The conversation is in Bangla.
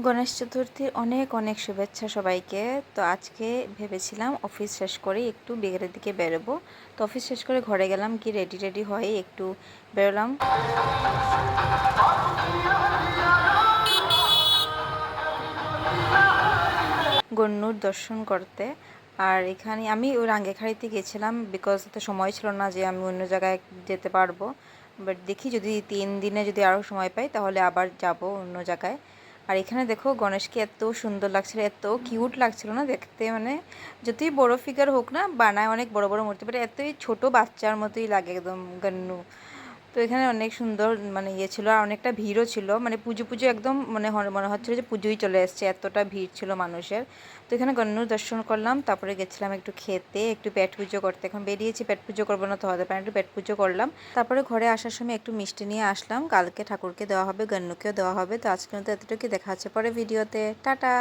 গণেশ চতুর্থীর অনেক অনেক শুভেচ্ছা সবাইকে। তো আজকে ভেবেছিলাম অফিস শেষ করে একটু বিকেলের দিকে বেরোবো। তো অফিস শেষ করে ঘরে গেলাম, কি রেডি হয়ে একটু বেরোলাম গণ্যুর দর্শন করতে। আর এখানে আমি ওই রাঙ্গেখাড়িতে গেছিলাম, বিকজ তো সময় ছিল না যে আমি অন্য জায়গায় যেতে পারবো। বাট দেখি যদি 3 দিনে যদি আরও সময় পাই তাহলে আবার যাব অন্য জায়গায়। আর এখানে দেখো গণেশকে এত সুন্দর লাগছিল, এত কিউট লাগছিল না দেখতে, মানে যতই বড় ফিগার হোক না, বানায় অনেক বড় বড় মূর্তি, বাট এতই ছোট বাচ্চার মতোই লাগে একদম গন্নু। তো এখানে অনেক সুন্দর মানে ইয়ে ছিল, আর অনেকটা ভিড়ও ছিল, মানে পুজো পুজো একদম মনে হচ্ছিল যে পুজোই চলে এসছে, এতটা ভিড় ছিল মানুষের। তো এখানে গণ্যুর দর্শন করলাম, তারপরে গেছিলাম একটু খেতে, একটু পেট পুজো করতে। এখন বেরিয়েছি, পেট পুজো করবো না তো হতে পারে, একটু পেট পুজো করলাম। তারপরে ঘরে আসার সময় একটু মিষ্টি নিয়ে আসলাম, কালকে ঠাকুরকে দেওয়া হবে, গণ্যুকেও দেওয়া হবে। তো আজকের মতো এতটুকু, দেখা হচ্ছে পরে ভিডিওতে, টাটা।